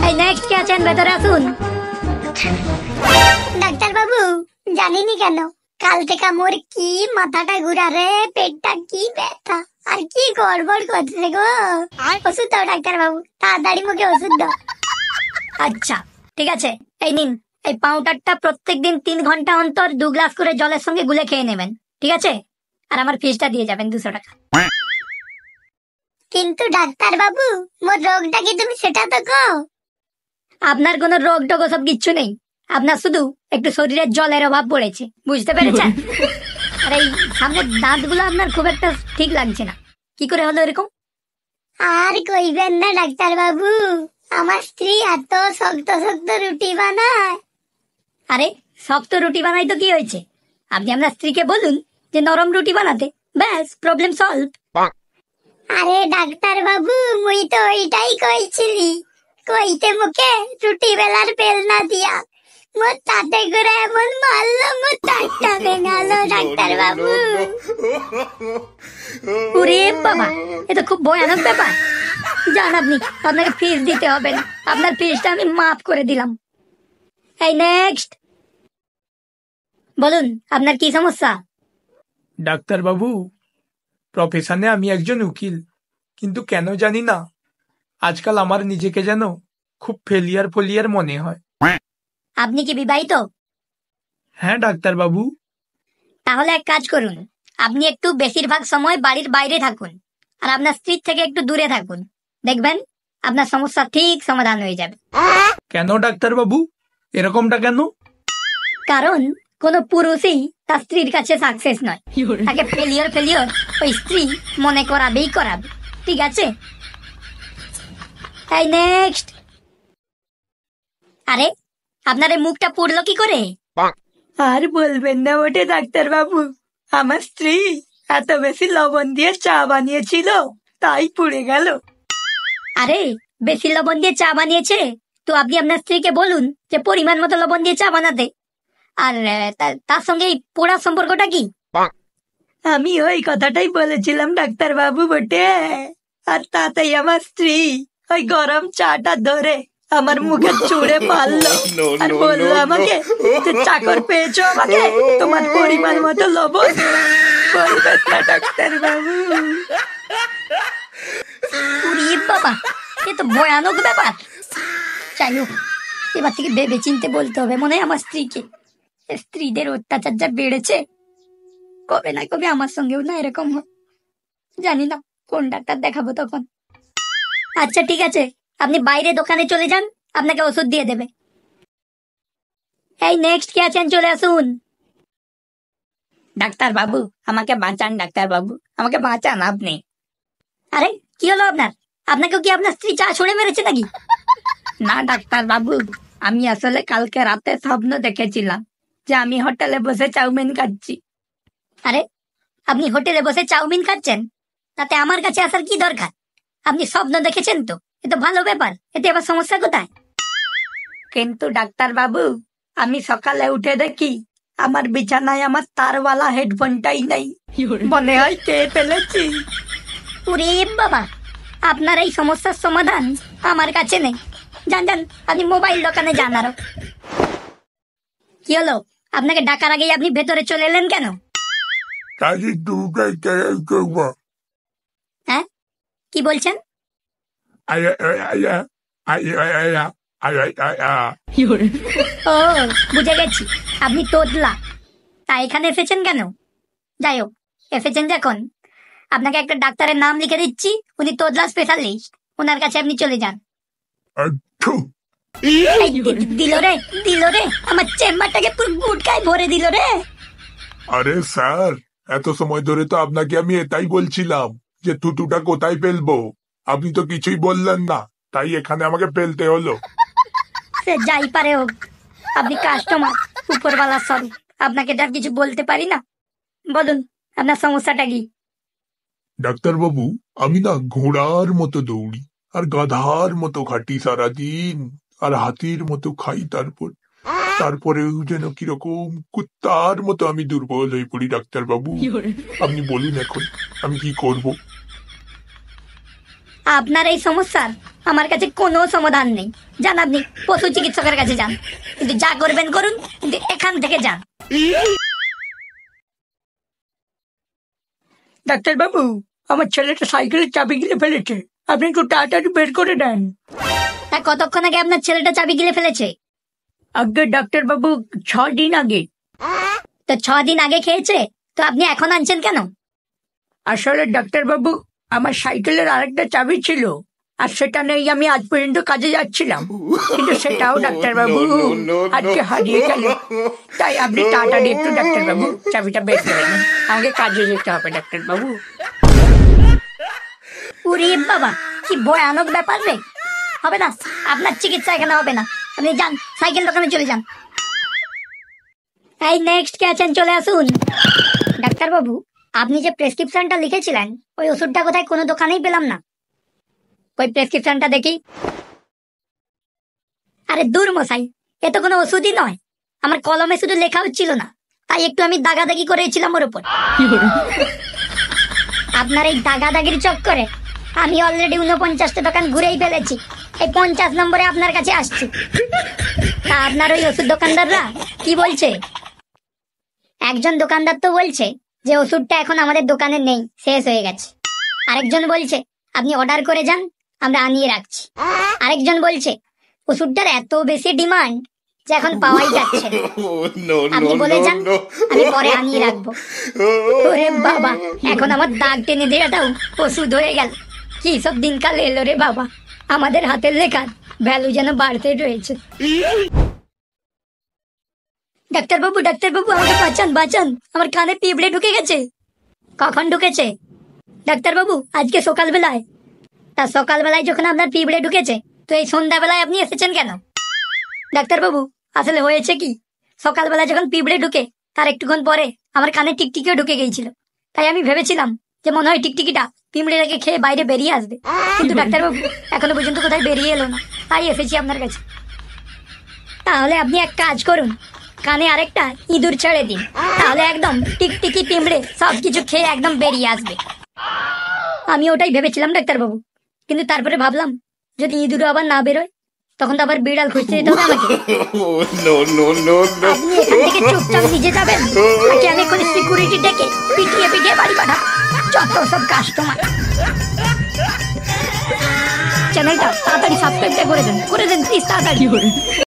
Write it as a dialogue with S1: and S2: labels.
S1: এই নেক্সট কে আছেন ভেতরে আসুন।
S2: ডাক্তার বাবু, জানিনি কেন কাল থেকে মোর কি মাথাটা ঘুরা রে, পেটটা কি ব্যথা আর কি গড়বড় করছে গো। ওষুধ দাও ডাক্তার বাবু, তাড়াতাড়ি মুখে ওষুধ দাও।
S1: আচ্ছা ঠিক আছে, এই নিন এই পাউডারটা প্রত্যেকদিন 3 ঘন্টা অন্তর 2 গ্লাস করে জলের সঙ্গে গুলে খেয়ে নেবেন, ঠিক আছে? আর আমার ফিসটা দিয়ে যাবেন 200 টাকা।
S2: কিন্তু ডাক্তার বাবু, মোর রোগটা কি তুমি সেটা তো কও।
S1: আপনার কোনো রোগ টোগ সব কিচ্ছু নেই, আপনার শুধু একটু শরীরের জলের অভাব পড়েছে, বুঝতে পেরেছেন? আর এই সামনের দাঁতগুলো আপনার খুব একটা ঠিক লাগছে না, কি করে হলো এরকম?
S2: আর কইবেন না ডাক্তার বাবু, আমার স্ত্রী এত শক্ত শক্ত রুটি বানায়।
S1: আরে শক্ত রুটি বানাই তো কি হয়েছে, আপনি আপনার স্ত্রীকে বলুন যে নরম রুটি বানাতে, ব্যাস প্রবলেম সলভ।
S2: আরে ডাক্তার বাবু, মুই তো ওইটাই কইছিলি, কইতে মুখে রুটি বেলার বেল না দিয়া মোর তাতে করে এমন মারলো, মোর তারটা ভেঙালো ডাক্তার বাবু।
S1: ওরে বাবা, এ তো খুব ভয়ানক ব্যাপার। জান আপনি, আপনাকে ফিস দিতে হবে না, আপনার ফিসটা আমি মাফ করে দিলাম। এই নেক্সট, বলুন আপনার কি সমস্যা?
S3: ডাক্তার বাবু, প্রফেশনে আমি একজন উকিল, কিন্তু কেন জানি না আজকাল আমার নিজেকে যেন খুব ফেলিয়ার মনে হয়।
S1: আপনি কি বিবাহিত?
S3: হ্যাঁ ডাক্তার বাবু।
S1: তাহলে এক কাজ করুন, আপনি একটু বেশিরভাগ সময় বাড়ির বাইরে থাকুন আর আপনার স্ত্রীর থেকে একটু দূরে থাকুন, দেখবেন আপনার সমস্যা ঠিক সমাধান হয়ে যাবে।
S3: কেন ডাক্তার বাবু, এরকমটা কেন?
S1: কারণ কোন পুরুষই তার স্ত্রীর কাছে সাকসেস নয়, তাকে ফেলিওর ওই স্ত্রী মনে করাবেই করাবে, ঠিক আছে? এই নেক্সট। আরে আপনার এই মুখটা পুড়লো কি করে?
S4: আর বলবেন না ওঠে ডাক্তার বাবু, আমার স্ত্রী এত বেশি লবণ দিয়ে চা বানিয়েছিল, তাই পুড়ে গেল।
S1: আরে বেশি লবণ দিয়ে চা বানিয়েছে তো আপনি আপনার স্ত্রীকে বলুন যে পরিমাণ মতো লবণ দিয়ে চা বানাতে। আর তার সঙ্গে এই পোড়ার সম্পর্কটা কি?
S4: আমি ওই কথাটাই বলেছিলাম ডাক্তার বাবু বটে, আর তাতেই আমার স্ত্রী ওই গরম চাটা ধরে আমার মুখে চুড়ে মারলো আর বললো আমাকে যে চাকর পেয়েছো আমাকে, তোমার পরিমাণ মতো লবণ। বলবেন না ডাক্তার বাবু।
S1: উরি বাবা, এ তো ভয়ানক ব্যাপার। যাই হোক, এবার থেকে ভেবে চিনতে বলতে হবে মনে হয় আমার স্ত্রীকে। স্ত্রীদের অত্যাচার যা বেড়েছে, কবে না কবে আমার সঙ্গেও না এরকম হয়। জানি না কোন ডাক্তার দেখাবো তখন। আচ্ছা ঠিক আছে, আপনি বাইরে দোকানে চলে যান, আপনাকে ওষুধ দিয়ে দেবে। এই নেক্সট কে আছেন, চলে আসুন।
S4: ডাক্তার বাবু আমাকে বাঁচান, ডাক্তার বাবু আমাকে বাঁচান আপনি।
S1: আরে কি হলো আপনার? আপনাকেও কি আপনার স্ত্রী চা ছুঁড়ে মেরেছে নাকি?
S4: না ডাক্তার বাবু, আমি আসলে কালকে রাতে স্বপ্ন দেখেছিলাম যে আমি হোটেলে বসে চাউমিন খাচ্ছি।
S1: আরে আপনি হোটেলে বসে চাউমিন খাচ্ছেন, তাতে আমার কাছে আসার কি দরকার? আপনি স্বপ্ন দেখেছেন তো, এ তো ভালো ব্যাপার, এতে আবার সমস্যা কোথায়?
S4: কিন্তু ডাক্তার বাবু, আমি সকালে উঠে দেখি আমার বিছানায় আমার তারওয়ালা হেডফোনটাই নেই, মনে হয় কে ফেলেছি।
S1: ওরে বাবা, আপনার এই সমস্যার সমাধান আমার কাছে নেই। যান আপনি মোবাইল দোকানে যান। আরো কি হলো, আপনাকে ডাকার আগেই আপনি ভেতরে চলে এলেন কেন? হ্যাঁ, কি বলছেন? ও বুঝে গেছি, আপনি তোতলা, তা এখানে এসেছেন কেন? যাই হোক, এসেছেন যখন, আপনাকে একটা ডাক্তারের নাম লিখে দিচ্ছি, উনি তোতলা স্পেশালিস্ট, ওনার কাছে আপনি চলে যান। দিল রে আমার চেম্বারটাকে পুরো গুটকায় ভরে দিল রে।
S5: আরে স্যার, এত সময় ধরে তো আপনাকে আমি এটাই বলছিলাম যে থুতুটা কোথায় ফেলবো, আপনি তো কিছুই বললেন না, তাই এখানে আমাকে ফেলতে হলো।
S1: সে যাই পারে হোক, আপনি কাস্টমার, উপরওয়ালা সরি, আপনাকে আর কিছু বলতে পারি না। বলুন আপনার সমস্যাটা কি?
S5: ডাক্তার বাবু, আমি না ঘোড়ার মতো দৌড়ি আর গাধার মতো খাটি সারাদিন, আর হাতির মতো খাই, তারপরেও যেন কিরকম কুত্তার মতো আমি দুর্বল হয়ে পড়ি। ডাক্তার বাবু, আপনি বলুন এখন আমি কি করব?
S1: আপনার এই সমস্যার আমার কাছে কোনো সমাধান নেই। যান আপনি পশু চিকিৎসকের কাছে যান, কিন্তু যা করবেন করুন, কিন্তু এখান থেকে যান।
S4: ডাক্তার বাবু, আমার ছেলেটা সাইকেলের চাবি গিলে ফেলেছে, আপনি একটু তাড়াতাড়ি বের করে দেন।
S1: তা কতক্ষণ আগে আপনার ছেলেটা চাবি গিলে ফেলেছে?
S4: আগে ডাক্তার বাবু 6 দিন আগে।
S1: তো 6 দিন আগে খেয়েছে, তো আপনি এখন আনছেন কেন?
S4: আসলে ডাক্তার বাবু, আমার সাইকেলের আরেকটা চাবি ছিল, আর সেটা নেই আমি আজ পর্যন্ত কাজে যাচ্ছিলাম, কিন্তু সেটাও ডাক্তার বাবু আজকে হারিয়ে গেল। তাই আপনি তাড়াতাড়ি একটু ডাক্তার বাবু চাবিটা বের করে নিন, আমাকে কাজে যেতে হবে ডাক্তার বাবু।
S1: উরি বাবা, কি ভয়ানক ব্যাপার রে! হবে না, আপনার চিকিৎসা এখানে হবে না, আপনি যান সাইকেল দোকানে চলে যান। এই নেক্সট কে আছেন, চলে আসুন। ডাক্তার বাবু, আপনি যে প্রেসক্রিপশনটা লিখেছিলেন, ওই ওষুধটা কোথায় কোনো দোকানেই পেলাম না। ওই প্রেসক্রিপশনটা দেখি। আরে দূর মশাই, এ তো কোনো ওষুধই নয়, আমার কলমে শুধু লেখা হচ্ছিল না, তাই একটু আমি দাগাদাগি করেছিলাম ওর উপর। আপনার এই দাগাদাগির চক্করে আমি অলরেডি 49টা দোকান ঘুরেই ফেলেছি, এই 50 নম্বরে আপনার কাছে আসছি। তা আপনার ওই ওষুধ দোকানদাররা কি বলছে? একজন দোকানদার তো বলছে যে ওষুধটা এখন আমাদের দোকানে নেই, শেষ হয়ে গেছে। আরেকজন বলছে আপনি অর্ডার করে যান, আমরা আনিয়ে রাখছি। আরেকজন বলছে ওষুধটার এত বেশি ডিমান্ড যে এখন পাওয়াই যাচ্ছে না, আপনি বলে যান, আমি পরে আনিয়ে রাখবো। ওরে বাবা, এখন আমার দাগ টেনে দেওয়াটাও ওষুধ হয়ে গেল। কি সব দিনকাল এলো রে বাবা, আমাদের হাতের লেখার ভ্যালু যেন বাড়তে রয়েছে। ডাক্তার বাবু, আমাকে বাঁচান বাঁচান, আমার কানে পিঁপড়ে ঢুকে গেছে। কখন ঢুকেছে? ডাক্তার বাবু, আজকে সকালবেলায়। তা সকালবেলায় যখন আপনার পিঁপড়ে ঢুকেছে, তো এই সন্ধ্যাবেলায় আপনি এসেছেন কেন? ডাক্তার বাবু, আসলে হয়েছে কি, সকালবেলা যখন পিঁপড়ে ঢুকে তার একটুক্ষণ পরে আমার কানে টিকটিকিও ঢুকে গিয়েছিল, তাই আমি ভেবেছিলাম যে মনে হয় টিকটিকিটা পিঁপড়েটাকে খেয়ে বাইরে বেরিয়ে আসবে, কিন্তু ডাক্তার বাবু এখনো পর্যন্ত কোথায় বেরিয়ে এলো না, তাই এসেছি আপনার কাছে। তাহলে আপনি এক কাজ করুন, কানে আরেকটা ইঁদুর ছেড়ে দিন, তাহলে একদম টিকটিকি পিঁপড়ে সবকিছু খেয়ে একদম বেরিয়ে আসবে। আমি ওটাই ভেবেছিলাম ডাক্তার বাবু, কিন্তু তারপরে ভাবলাম যদি ইঁদুরও আবার না বেরোয়, তখন তো আবার বিড়াল খুঁজতে যেতে হবে আমাকে। আপনি এখান থেকে চুপচাপ নিজে যাবেন, নাকি আমি এখন সিকিউরিটি ডেকে পিটিয়ে পিটিয়ে বাড়ি পাঠাবো? যত সব কাস্টমার। চ্যানেলটা তাড়াতাড়ি সাবস্ক্রাইবটা করে দেন প্লিজ, তাড়াতাড়ি।